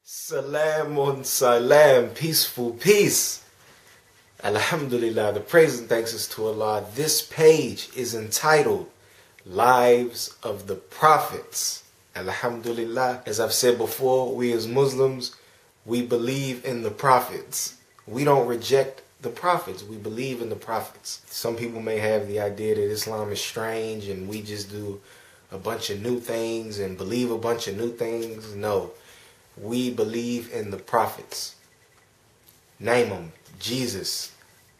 Salamun salam, peaceful peace. Alhamdulillah, the praise and thanks is to Allah. This page is entitled Lives of the Prophets. Alhamdulillah, as I've said before, we as Muslims, we believe in the prophets. We don't reject the prophets, we believe in the prophets. Some people may have the idea that Islam is strange and we just do a bunch of new things and believe a bunch of new things. No. We believe in the prophets. Name them: Jesus,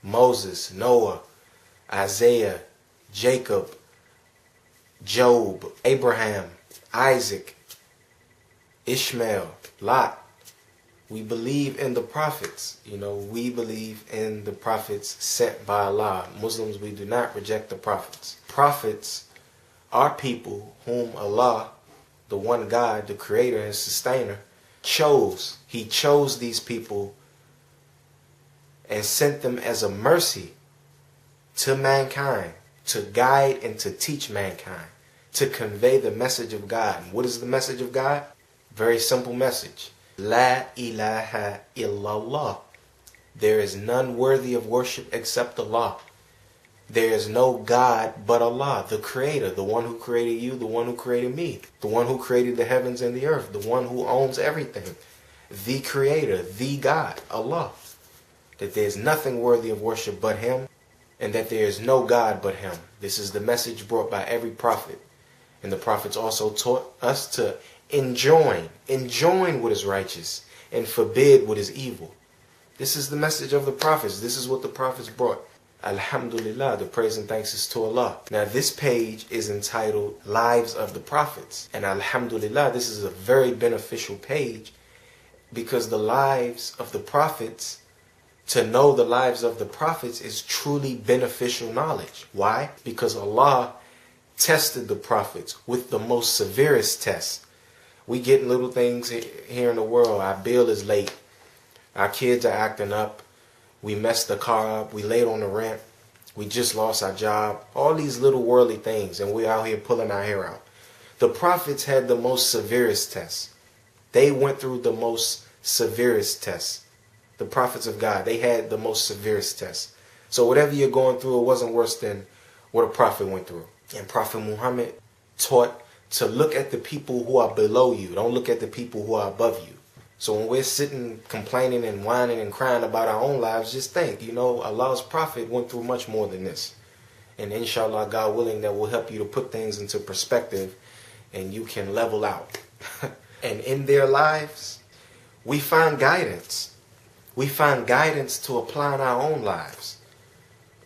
Moses, Noah, Isaiah, Jacob, Job, Abraham, Isaac, Ishmael, Lot. We believe in the prophets. We believe in the prophets sent by Allah. Muslims, we do not reject the prophets. Prophets are people whom Allah, the one God, the creator and sustainer, chose. He chose these people and sent them as a mercy to mankind, to guide and to teach mankind, to convey the message of God. And what is the message of God? Very simple message. La ilaha illallah. There is none worthy of worship except Allah. There is no God but Allah, the creator, the one who created you, the one who created me, the one who created the heavens and the earth, the one who owns everything, the creator, the God, Allah. That there is nothing worthy of worship but Him, and that there is no God but Him. This is the message brought by every prophet. And the prophets also taught us to enjoin what is righteous and forbid what is evil. This is the message of the prophets. This is what the prophets brought. Alhamdulillah, the praise and thanks is to Allah. Now this page is entitled Lives of the Prophets. And alhamdulillah, this is a very beneficial page because the lives of the prophets, to know the lives of the prophets is truly beneficial knowledge. Why? Because Allah tested the prophets with the most severest tests. We get little things here in the world. Our bill is late. Our kids are acting up. We messed the car up. We late on the rent. We just lost our job. All these little worldly things, and we're out here pulling our hair out. The prophets had the most severest tests. They went through the most severest tests. The prophets of God, they had the most severest tests. So whatever you're going through, it wasn't worse than what a prophet went through. And Prophet Muhammad taught to look at the people who are below you. Don't look at the people who are above you. So when we're sitting complaining and whining and crying about our own lives, just think, Allah's prophet went through much more than this. And inshallah, God willing, that will help you to put things into perspective and you can level out. And in their lives, we find guidance. We find guidance to apply in our own lives.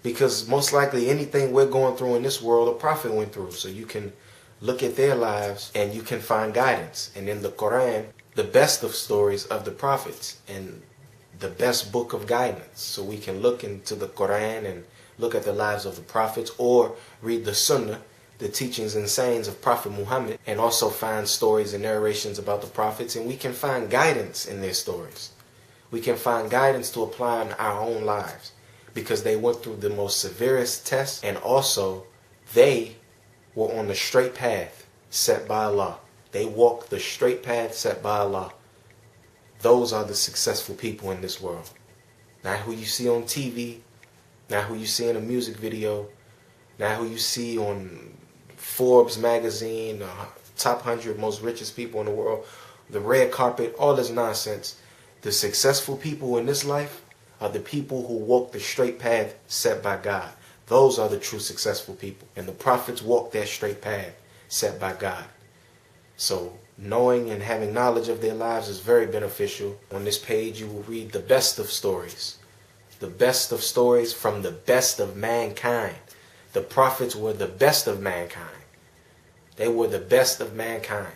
Because most likely anything we're going through in this world, a prophet went through. So you can look at their lives and you can find guidance. And in the Quran, the best of stories of the prophets and the best book of guidance. So we can look into the Quran and look at the lives of the prophets, or read the Sunnah, the teachings and sayings of Prophet Muhammad, and also find stories and narrations about the prophets, and we can find guidance in their stories. We can find guidance to apply in our own lives because they went through the most severest tests, and also they were on the straight path set by Allah. They walk the straight path set by Allah. Those are the successful people in this world. Not who you see on TV, not who you see in a music video, not who you see on Forbes magazine, the top 100 most richest people in the world, the red carpet, all this nonsense. The successful people in this life are the people who walk the straight path set by God. Those are the true successful people. And the prophets walked that straight path set by God. So knowing and having knowledge of their lives is very beneficial. On this page you will read the best of stories. The best of stories from the best of mankind. The prophets were the best of mankind. They were the best of mankind.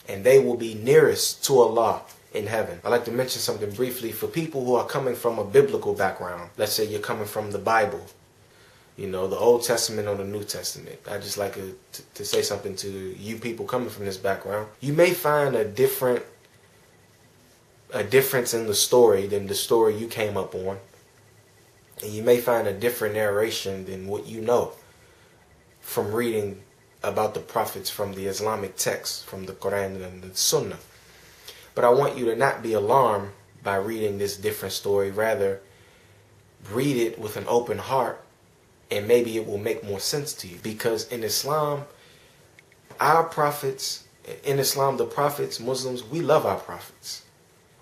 And they will be nearest to Allah in heaven. I'd like to mention something briefly for people who are coming from a biblical background. Let's say you're coming from the Bible. The Old Testament or the New Testament. I just like to say something to you people coming from this background. You may find a difference in the story than the story you came up on. And you may find a different narration than what you know from reading about the prophets from the Islamic texts, from the Quran and the Sunnah. But I want you to not be alarmed by reading this different story. Rather, read it with an open heart, and maybe it will make more sense to you. Because in Islam, our prophets, in Islam, the prophets, Muslims, we love our prophets.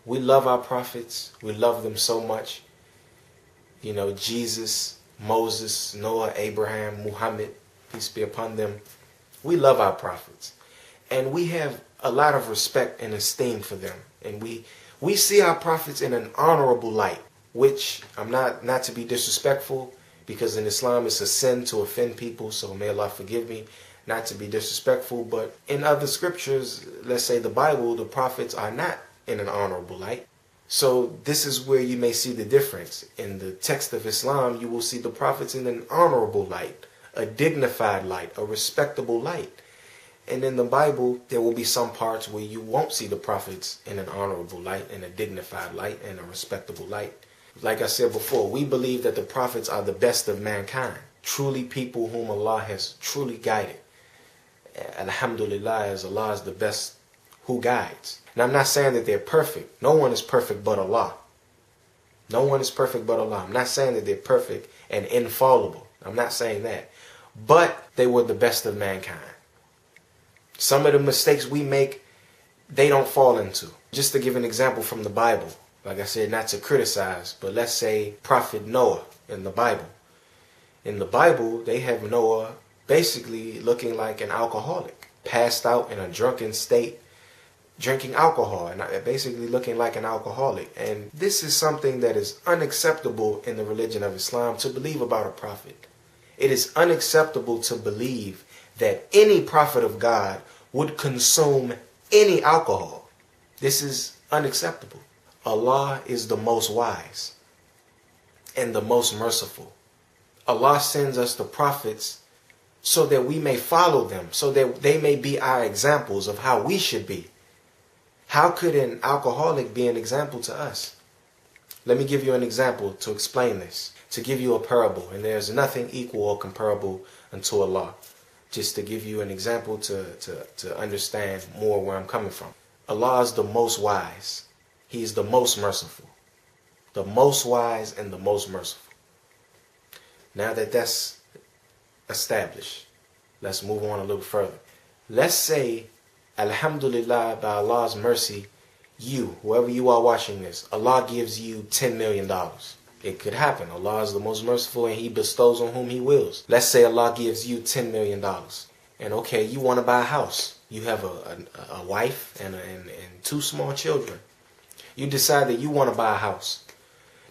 We love our prophets. We love them so much. You know, Jesus, Moses, Noah, Abraham, Muhammad, peace be upon them. We love our prophets. And we have a lot of respect and esteem for them. And we see our prophets in an honorable light, which I'm not to be disrespectful, because in Islam it's a sin to offend people, so may Allah forgive me, not to be disrespectful. But in other scriptures, let's say the Bible, the prophets are not in an honorable light. So this is where you may see the difference. In the text of Islam, you will see the prophets in an honorable light, a dignified light, a respectable light. And in the Bible, there will be some parts where you won't see the prophets in an honorable light, in a dignified light, and a respectable light. Like I said before, we believe that the prophets are the best of mankind, truly people whom Allah has truly guided. Alhamdulillah, as Allah is the best who guides. And I'm not saying that they're perfect. No one is perfect but Allah. No one is perfect but Allah. I'm not saying that they're perfect and infallible. I'm not saying that. But they were the best of mankind. Some of the mistakes we make, they don't fall into. Just to give an example from the Bible, like I said, not to criticize, but let's say Prophet Noah in the Bible. In the Bible, they have Noah basically looking like an alcoholic, passed out in a drunken state, drinking alcohol, and basically looking like an alcoholic. And this is something that is unacceptable in the religion of Islam to believe about a prophet. It is unacceptable to believe that any prophet of God would consume any alcohol. This is unacceptable. Allah is the most wise and the most merciful. Allah sends us the prophets so that we may follow them, so that they may be our examples of how we should be. How could an alcoholic be an example to us? Let me give you an example to explain this, to give you a parable, and there's nothing equal or comparable unto Allah. Just to give you an example to understand more where I'm coming from. Allah is the most wise. He is the most merciful. The most wise and the most merciful. Now that that's established, let's move on a little further. Let's say, Alhamdulillah, by Allah's mercy, you, whoever you are watching this, Allah gives you $10 million. It could happen. Allah is the most merciful and He bestows on whom He wills. Let's say Allah gives you $10 million. And okay, you want to buy a house. You have a wife and two small children. You decide that you want to buy a house.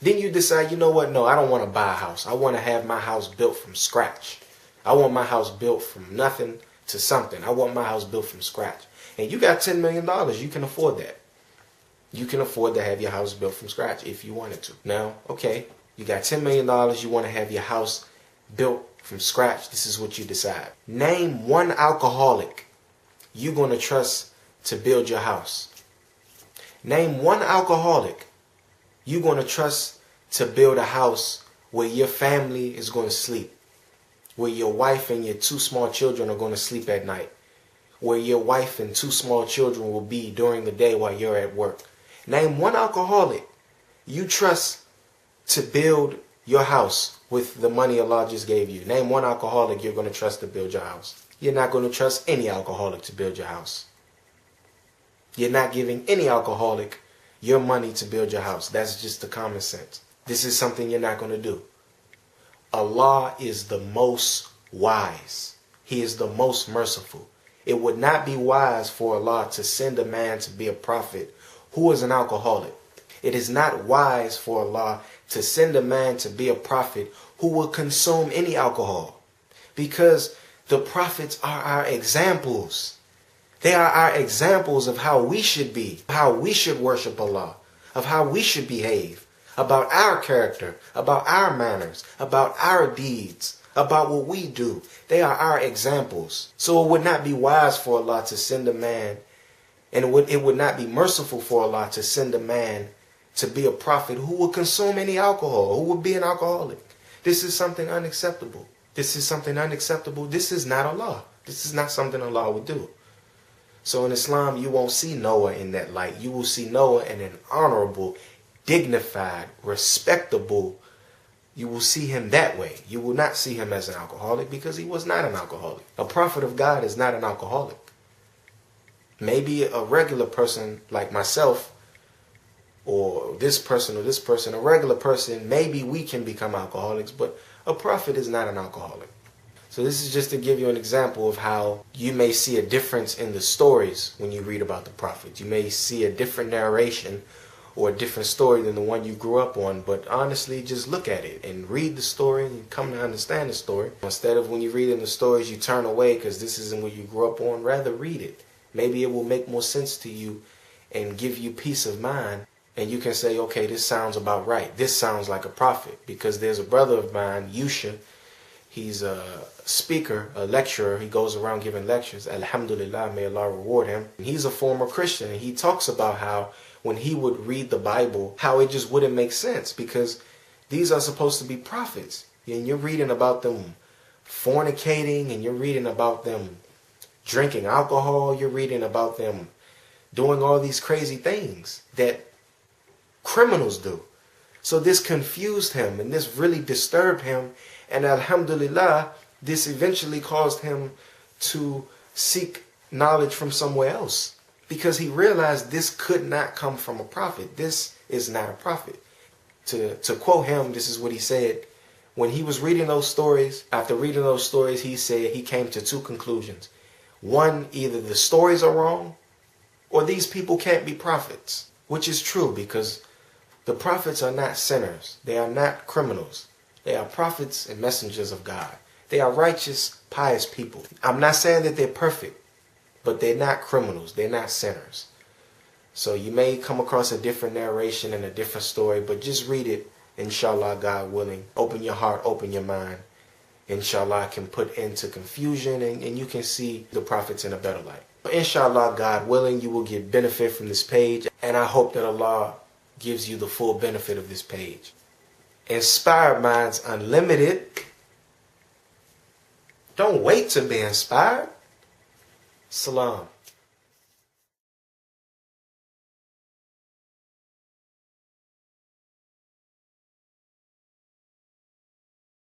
Then you decide, you know what? No, I don't want to buy a house. I want to have my house built from scratch. I want my house built from nothing to something. I want my house built from scratch. And you got $10 million. You can afford that. You can afford to have your house built from scratch if you wanted to. Now, okay, you got $10 million. You want to have your house built from scratch. This is what you decide. Name one alcoholic you're going to trust to build your house. Name one alcoholic you're going to trust to build a house where your family is going to sleep, where your wife and your two small children are going to sleep at night, where your wife and two small children will be during the day while you're at work. Name one alcoholic you trust to build your house with the money Allah just gave you. Name one alcoholic you're going to trust to build your house. You're not going to trust any alcoholic to build your house. You're not giving any alcoholic your money to build your house. That's just the common sense. This is something you're not going to do. Allah is the most wise. He is the most merciful. It would not be wise for Allah to send a man to be a prophet who is an alcoholic. It is not wise for Allah to send a man to be a prophet who will consume any alcohol. Because the prophets are our examples. They are our examples of how we should be, how we should worship Allah, of how we should behave, about our character, about our manners, about our deeds, about what we do. They are our examples. So it would not be wise for Allah to send a man, and it would not be merciful for Allah to send a man to be a prophet who would consume any alcohol, who would be an alcoholic. This is something unacceptable. This is something unacceptable. This is not Allah. This is not something Allah would do. So in Islam, you won't see Noah in that light. You will see Noah in an honorable, dignified, respectable. You will see him that way. You will not see him as an alcoholic, because he was not an alcoholic. A prophet of God is not an alcoholic. Maybe a regular person like myself, or this person, a regular person, maybe we can become alcoholics, but a prophet is not an alcoholic. So this is just to give you an example of how you may see a difference in the stories when you read about the prophet. You may see a different narration or a different story than the one you grew up on, but honestly, just look at it and read the story and come to understand the story. Instead of when you read in the stories, you turn away because this isn't what you grew up on, rather read it. Maybe it will make more sense to you and give you peace of mind. And you can say, okay, this sounds about right. This sounds like a prophet, because there's a brother of mine, Yusha. He's a speaker, a lecturer. He goes around giving lectures. Alhamdulillah, may Allah reward him. He's a former Christian, and he talks about how when he would read the Bible, how it just wouldn't make sense, because these are supposed to be prophets. And you're reading about them fornicating, and you're reading about them drinking alcohol. You're reading about them doing all these crazy things that criminals do. So this confused him, and this really disturbed him. And alhamdulillah, this eventually caused him to seek knowledge from somewhere else, because he realized this could not come from a prophet. This is not a prophet. To quote him, this is what he said. When he was reading those stories, after reading those stories, he said he came to two conclusions. One, either the stories are wrong, or these people can't be prophets, which is true, because the prophets are not sinners. They are not criminals. They are prophets and messengers of God. They are righteous, pious people. I'm not saying that they're perfect, but they're not criminals. They're not sinners. So you may come across a different narration and a different story, but just read it, inshallah, God willing. Open your heart, open your mind. Inshallah, can put into confusion, and you can see the prophets in a better light. Inshallah, God willing, you will get benefit from this page, and I hope that Allah gives you the full benefit of this page. Inspired Minds Unlimited. Don't wait to be inspired. Salam.